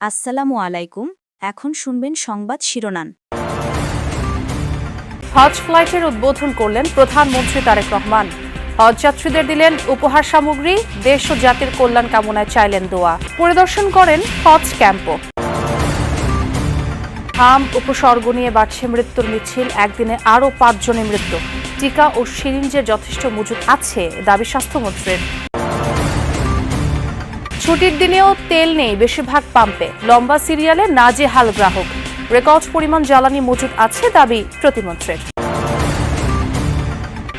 আসসালামু আলাইকুম। এখন শুনবেন সংবাদ শিরোনাম। হজ ফ্লাইটের উদ্বোধন করলেন প্রধানমন্ত্রী তারেক রহমান। হজ যাত্রীদের দিলেন উপহার সামগ্রী, দেশ ও জাতির কল্যাণ কামনায় চাইলেন দোয়া। পরিদর্শন করেন হজ ক্যাম্পও। হাম উপসর্গ নিয়ে বাড়ছে মৃত্যুর মিছিল, একদিনে আরও 5 জনের মৃত্যু। টিকা ও সিরিঞ্জের যথেষ্ট মজুদ আছে দাবি স্বাস্থ্যমন্ত্রীর। ছুটির দিনেও তেল নেই বেশিরভাগ পাম্পে, লম্বা সিরিয়ালে নাজেহাল গ্রাহক। রেকর্ড পরিমাণ জ্বালানি মজুদ আছে দাবি প্রতিমন্ত্রীর।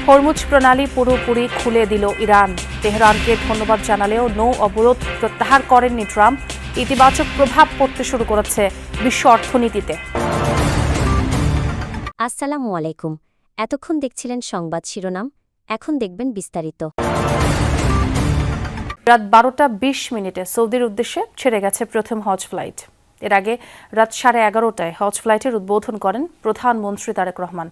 হরমুজ প্রণালী পুরোপুরি খুলে দিল ইরান। তেহরানকে ধন্যবাদ জানালেও নৌ অবরোধ প্রত্যাহার করেননি ট্রাম্প। ইতিবাচক প্রভাব পড়তে শুরু করেছে বিশ্ব অর্থনীতিতে। আসসালামু আলাইকুম। এতক্ষণ দেখছিলেন সংবাদ শিরোনাম, এখন দেখবেন বিস্তারিত। রাত 12:20 সৌদির উদ্দেশ্যে ছেড়ে গেছে প্রথম হজ ফ্লাইট। এর আগে রাত 11:30টায় হজ ফ্লাইটের উদ্বোধন করেন প্রধানমন্ত্রী তারেক রহমান।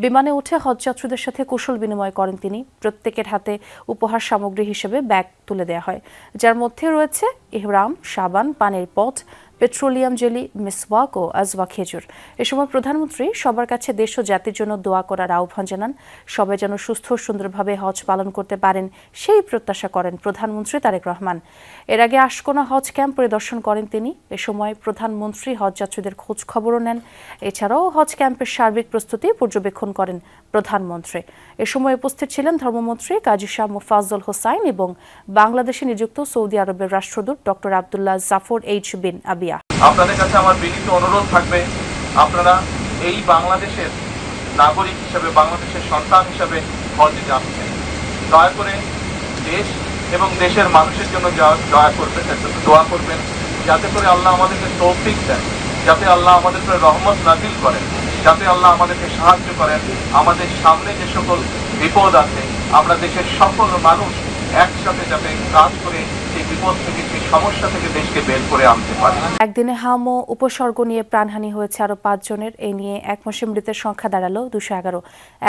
বিমানে উঠে হজযাত্রীদের সাথে কুশল বিনিময় করেন তিনি। প্রত্যেকের হাতে উপহার সামগ্রী হিসেবে ব্যাগ তুলে দেওয়া হয়, যার মধ্যে রয়েছে ইহরাম, সাবান, পানির পট, পেট্রোলিয়াম জেলি, মিসওয়াক ও আজওয়া খেজুর। এ সময় প্রধানমন্ত্রী সবার কাছে দেশ ও জাতির জন্য দোয়া করার আহ্বান জানান। সবাই যেন সুস্থ ও সুন্দরভাবে হজ পালন করতে পারেন সেই প্রত্যাশা করেন প্রধানমন্ত্রী তারেক রহমান। এর আগে আশকোনা হজ ক্যাম্প পরিদর্শন করেন তিনি। এ সময় প্রধানমন্ত্রী হজযাত্রীদের খোঁজ খবরও নেন। এছাড়াও হজ ক্যাম্পের সার্বিক প্রস্তুতি পর্যবেক্ষণ করেন প্রধানমন্ত্রী। এ সময় উপস্থিত ছিলেন ধর্মমন্ত্রী কাজী শাহ মোফাজ্জল হোসাইন এবং বাংলাদেশে নিযুক্ত সৌদি আরবের রাষ্ট্রদূত ডক্টর আব্দুল্লাহ জাফর এইচ বিন আবিয়া। আপনাদের কাছে আমার বিনীত অনুরোধ থাকবে, আপনারা এই বাংলাদেশের নাগরিক হিসেবে, বাংলাদেশের সন্তান হিসেবে হজে যাচ্ছেন, দয়া করে দেশ এবং দেশের মানুষের জন্য দয়া করবেন, দোয়া করবেন, যাতে করে আল্লাহ আমাদেরকে তৌফিক দেন, যাতে আল্লাহ আমাদের উপরে রহমত নাজিল করেন, যাতে আল্লাহ আমাদেরকে সাহায্য করেন। আমাদের সামনে যে সকল বিপদ আছে, আমরা দেশের সকল মানুষ একসাথে যাতে কাজ করে সেই বিপদ থেকে, সেই সমস্যা থেকে দেশকে বের করে আনতে পারে। একদিনে হাম ও উপসর্গ নিয়ে প্রাণহানি হয়েছে আরও 5 জনের। এই নিয়ে এক মাসে মৃতের সংখ্যা দাঁড়ালো 211।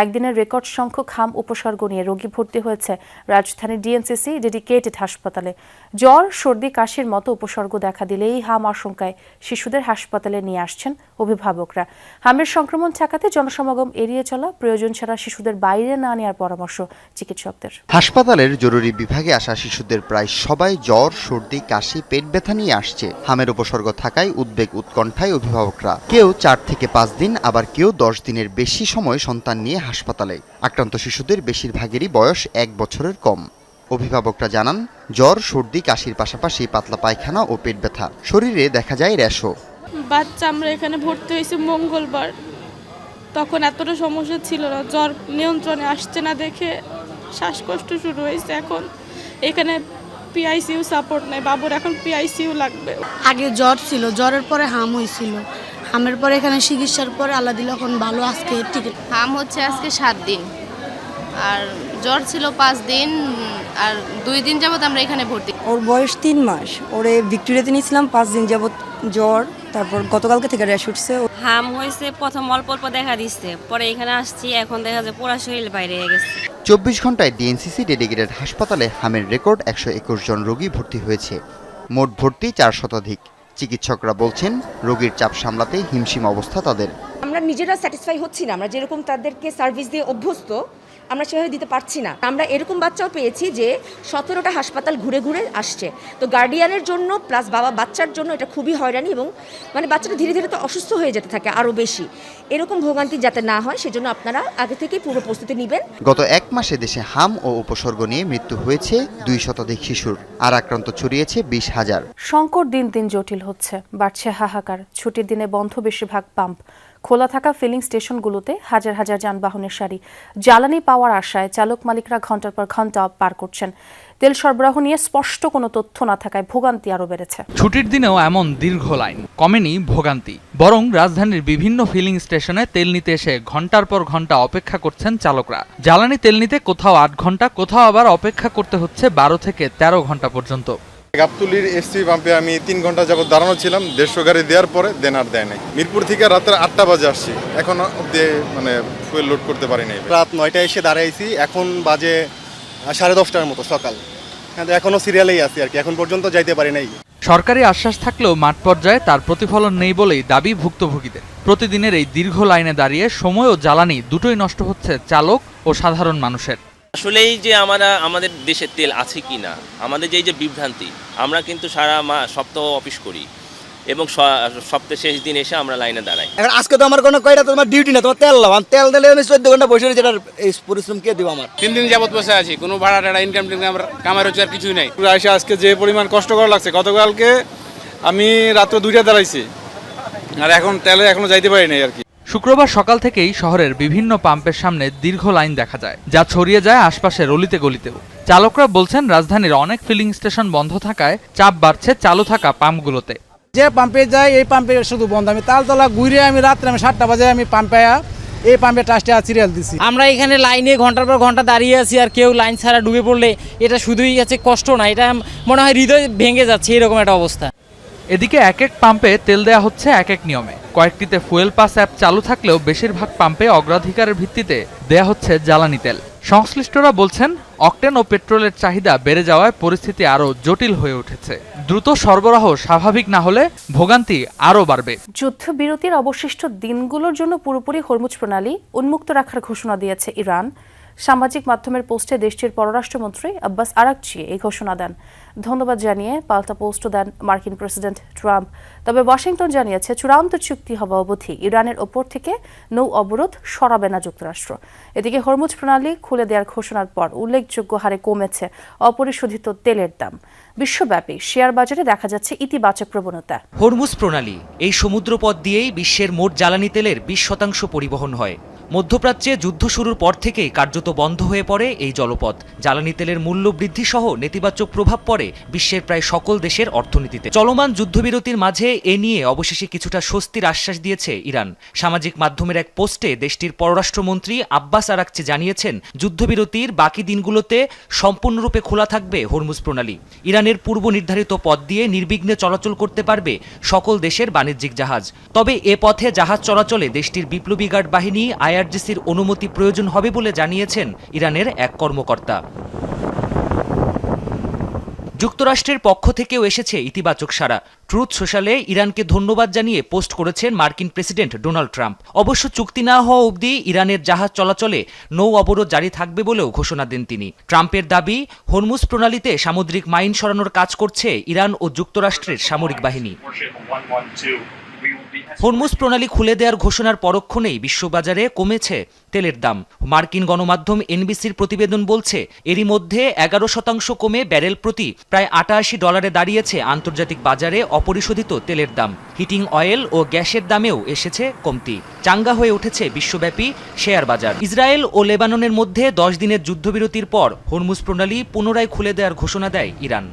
একদিনের রেকর্ড সংখ্যক হাম উপসর্গ নিয়ে রোগী ভর্তি হয়েছে রাজধানীর ডিএনসিসি ডেডিকেটেড হাসপাতালে। জ্বর, সর্দি, কাশির মতো উপসর্গ দেখা দিলেই হাম আশঙ্কায় শিশুদের হাসপাতালে নিয়ে আসছেন অভিভাবকরা। হামের সংক্রমণ ঠেকাতে জনসমাগম এড়িয়ে চলা, প্রয়োজন ছাড়া শিশুদের বাইরে না নেওয়ার পরামর্শ চিকিৎসকদের। হাসপাতালের জরুরি বিভাগে আসা শিশুদের প্রায় সবাই জ্বর, সর্দি, কাশি, পেট ব্যথা নিয়ে আসছে। হামের উপসর্গ থাকায় উদ্বেগ উৎকণ্ঠায় অভিভাবকরা। কেউ 4 থেকে 5 দিন, আবার কেউ 10 দিনের বেশি সময় সন্তান নিয়ে হাসপাতালে। আক্রান্ত শিশুদের বেশিরভাগেরই বয়স 1 বছরের কম। অভিভাবকরা জানান, জ্বর, সর্দি, কাশির পাশাপাশি পাতলা পায়খানা ও পেট ব্যথা, শরীরে দেখা যায় র্যাশও। বাচ্চা আমরা এখানে ভর্তি হয়েছি মঙ্গলবার, তখন এতটা সমস্যা ছিল না, জ্বর নিয়ন্ত্রণে আসছে না দেখে শ্বাসকষ্ট শুরু হয়েছে। এখন এখানে পিআইসিইউ সাপোর্ট নেই, বাবুর এখন পিআইসিইউ লাগবে। আগে জ্বর ছিল, জ্বরের পরে হাম হয়েছিল, হামের পরে এখানে চিকিৎসার পরে আল্লাহ দিল এখন ভালো। আজকে টিকিট হাম হচ্ছে আজকে 7 দিন, আর জ্বর ছিল 5 দিন, আর 2 দিন যাবত আমরা এখানে ভর্তি। ওর বয়স 3 মাস, ওরে ভিক্টোরিয়াতে নিয়েছিলাম 5 দিন যাবত জ্বর, তারপর গতকালকে থেকে র্যাশ উঠছে। হাম হয়েছে, প্রথম অল্প অল্প দেখা দিচ্ছে, পরে এখানে আসছি, এখন দেখা যায় পুরো শরীর বাইরে গেছে। 24 ঘন্টায় ডিএনসিসি ডেডিকেটেড হাসপাতালে হামের রেকর্ড 121 জন রোগী ভর্তি হয়েছে। মোট ভর্তি 4 শতাধিক। চিকিৎসকরা বলছেন, রোগীর চাপ সামলাতে হিমশিম অবস্থা তাদের। আমরা নিজেরা স্যাটিসফাই হচ্ছি না, আমরা যেরকম তাদেরকে সার্ভিস দিয়ে অভ্যস্ত আমরা সেভাবে দিতে পারছি না। আমরা এরকম বাচ্চাও পেয়েছি যে 17টা হাসপাতাল ঘুরে ঘুরে আসছে। তো গার্ডিয়ানের জন্য প্লাস বাচ্চার জন্য এটা খুবই হয়রানি, এবং মানে বাচ্চাটা ধীরে ধীরে তো অসুস্থ হয়ে যেতে থাকে আরও বেশি। এরকম ভোগান্তি যাতে না হয় সেজন্য আপনারা আগে থেকেই পুরো প্রস্তুতি নেবেন। গত 1 মাসে দেশে হাম ও উপসর্গ নিয়ে মৃত্যু হয়েছে 2 শতাধিক শিশুর, আর আক্রান্ত ছড়িয়েছে 20,000। সংকট দিন দিন জটিল হচ্ছে, বাড়ছে হাহাকার। ছুটির দিনে বন্ধ বেশিরভাগ পাম্প। খোলা থাকা ফিলিং স্টেশনগুলোতে হাজার হাজার যানবাহনের সারি। জ্বালানি পাওয়ার আশায় চালক মালিকরা ঘন্টার পর ঘন্টা পার করছেন। তেল সরবরাহ নিয়ে স্পষ্ট কোনো তথ্য না থাকায় ভোগান্তি আরও বেড়েছে। ছুটির দিনেও এমন দীর্ঘ লাইন, কমেনি ভোগান্তি, বরং রাজধানীর বিভিন্ন ফিলিং স্টেশনে তেল নিতে এসে ঘন্টার পর ঘন্টা অপেক্ষা করছেন চালকরা। জ্বালানি তেল নিতে কোথাও 8 ঘন্টা, কোথাও আবার অপেক্ষা করতে হচ্ছে 12 থেকে 13 ঘন্টা পর্যন্ত। গাবতলীর এসসি পাম্পে আমি 3 ঘন্টা যাবত দাঁড়ানো ছিলাম, 150 গাড়ি দেওয়ার পরে দেন আর দেয় নাই। মিরপুর থেকে রাতের 8টা বাজে আসছি, এখন অব্দি মানে ফুয়েল লোড করতে পারি নাই। রাত 9টায় এসে দাঁড়াইছি, এখন বাজে 10:30টার মতো সকাল, এখনো সিরিয়ালেই আছি আর কি, এখন পর্যন্ত যাইতে পারি নাই। সরকারি আশ্বাস থাকলেও মাঠ পর্যায়ে তার প্রতিফলন নেই বলেই দাবি ভুক্তভোগীদের। প্রতিদিনের এই দীর্ঘ লাইনে দাঁড়িয়ে সময় ও জ্বালানি দুটোই নষ্ট হচ্ছে চালক ও সাধারণ মানুষের। আসলেই যে আমাদের দেশে তেল আছে কি না, আমাদের যে বিভ্রান্তি, আমরা কিন্তু সারা সপ্তাহ অফিস করি এবং সপ্তাহের শেষ দিন এসে আমরা লাইনে দাঁড়াই। এখন আজকে তো আমার কোনো কয়টা তোমার ডিউটি না, তোমার তেল লাভ, তেল দিলে আমি 14 ঘন্টা বসে রয়েছি, এই পরিশ্রম কে দিব? আমার 3 দিন যাবত বসে আছি, কোনো ভাড়া টাড়া ইনকাম কামার রোজগার কিছুই নাই। আজকে যে পরিমাণ কষ্ট করা লাগছে, গতকালকে আমি রাত্র 2টা দাঁড়াইছি আর এখন তেলে এখনো যাইতে পারি নাই আর কি। শুক্রবার সকাল থেকেই শহরের বিভিন্ন পাম্পের সামনে দীর্ঘ লাইন দেখা যায়, যা ছড়িয়ে যায় আশপাশের অলিতে গলিতেও। চালকরা বলছেন রাজধানীর অনেক ফিলিং স্টেশন বন্ধ থাকায় চাপ বাড়ছে চালু থাকা পাম্পগুলোতে। যে পাম্পে যাই এই পাম্পে শুধু বন্ধ, আমি তালতলা ঘুরে আমি রাত্রে 7টা বাজে আমি পাম্পে এই পাম্পে ট্রাস্টে সিরিয়াল দিছি। আমরা এখানে লাইনে ঘন্টার পর ঘন্টা দাঁড়িয়ে আছি, আর কেউ লাইন ছাড়া ডুবে পড়লে এটা শুধুই আছে কষ্ট না, এটা মনে হয় হৃদয় ভেঙে যাচ্ছে এরকম একটা অবস্থা। এদিকে এক এক পাম্পে তেল দেয়া হচ্ছে এক এক নিয়মে। কয়েকটিতে ফুয়েল পাস অ্যাপ চালু থাকলেও বেশিরভাগ পাম্পে অগ্রাধিকারের ভিত্তিতে দেয়া হচ্ছে জ্বালানি তেল। সংশ্লিষ্টরা বলছেন অকটেন ও পেট্রোলের চাহিদা বেড়ে যাওয়ায় পরিস্থিতি আরও জটিল হয়ে উঠেছে। দ্রুত সরবরাহ স্বাভাবিক না হলে ভোগান্তি আরও বাড়বে। যুদ্ধবিরতির অবশিষ্ট দিনগুলোর জন্য পুরোপুরি হরমুজ প্রণালী উন্মুক্ত রাখার ঘোষণা দিয়েছে ইরান। সামাজিক মাধ্যমের পোস্টে দেশটির পররাষ্ট্রমন্ত্রী আব্বাস আরাকচি এই ঘোষণা দেন। ধন্যবাদ জানিয়ে পাল্টা পোস্টও দেন মার্কিন প্রেসিডেন্ট ট্রাম্প। তবে ওয়াশিংটন জানিয়েছে চূড়ান্ত চুক্তি হওয়া অবধি ইরানের ওপর থেকে নৌ অবরোধ সরাবে না যুক্তরাষ্ট্র। এদিকে হরমুজ প্রণালী খুলে দেওয়ার ঘোষণার পর উল্লেখযোগ্য হারে কমেছে অপরিশোধিত তেলের দাম। বিশ্বব্যাপী শেয়ার বাজারে দেখা যাচ্ছে ইতিবাচক প্রবণতা। হরমুজ প্রণালী এই সমুদ্রপথ দিয়েই বিশ্বের মোট জ্বালানি তেলের 20% পরিবহন হয়। মধ্যপ্রাচ্যে যুদ্ধ শুরুর পর থেকেই কার্যত বন্ধ হয়ে পড়ে এই জলপথ। জ্বালানি তেলের মূল্য বৃদ্ধি সহ নেতিবাচক প্রভাব পড়ে বিশ্বের প্রায় সকল দেশের অর্থনীতিতে। চলমান যুদ্ধবিরতির মাঝে এ নিয়ে অবশেষে কিছুটা স্বস্তির আশ্বাস দিয়েছে ইরান। সামাজিক মাধ্যমের এক পোস্টে দেশটির পররাষ্ট্রমন্ত্রী আব্বাস আরাকচি জানিয়েছেন, যুদ্ধবিরতির বাকি দিনগুলোতে সম্পূর্ণরূপে খোলা থাকবে হরমুজ প্রণালী। ইরানের পূর্ব নির্ধারিত পথ দিয়ে নির্বিঘ্নে চলাচল করতে পারবে সকল দেশের বাণিজ্যিক জাহাজ। তবে এ পথে জাহাজ চলাচলে দেশটির বিপ্লবী গার্ড বাহিনী আইআরজিসির অনুমতি প্রয়োজন হবে বলে জানিয়েছেন ইরানের এক কর্মকর্তা। যুক্তরাষ্ট্রের পক্ষ থেকেও এসেছে ইতিবাচক সাড়া। ট্রুথ সোশ্যালে ইরানকে ধন্যবাদ জানিয়ে পোস্ট করেছেন মার্কিন প্রেসিডেন্ট ডোনাল্ড ট্রাম্প। অবশ্য চুক্তি না হওয়া অবধি ইরানের জাহাজ চলাচলে নৌ অবরোধ জারি থাকবে বলেও ঘোষণা দেন তিনি। ট্রাম্পের দাবি, হরমুজ প্রণালীতে সামুদ্রিক মাইন সরানোর কাজ করছে ইরান ও যুক্তরাষ্ট্রের সামরিক বাহিনী। হরমুজ প্রণালী খুলে দেওয়ার ঘোষণার পরক্ষণেই বিশ্ববাজারে কমেছে তেলের দাম। মার্কিন গণমাধ্যম এনবিসির প্রতিবেদন বলছে, এরই মধ্যে 11% কমে ব্যারেল প্রতি প্রায় $88 দাঁড়িয়েছে আন্তর্জাতিক বাজারে অপরিশোধিত তেলের দাম। হিটিং অয়েল ও গ্যাসের দামেও এসেছে কমতি। চাঙ্গা হয়ে উঠেছে বিশ্বব্যাপী শেয়ার বাজার। ইসরায়েল ও লেবাননের মধ্যে 10 দিনের যুদ্ধবিরতির পর হরমুজ প্রণালী পুনরায় খুলে দেওয়ার ঘোষণা দেয় ইরান।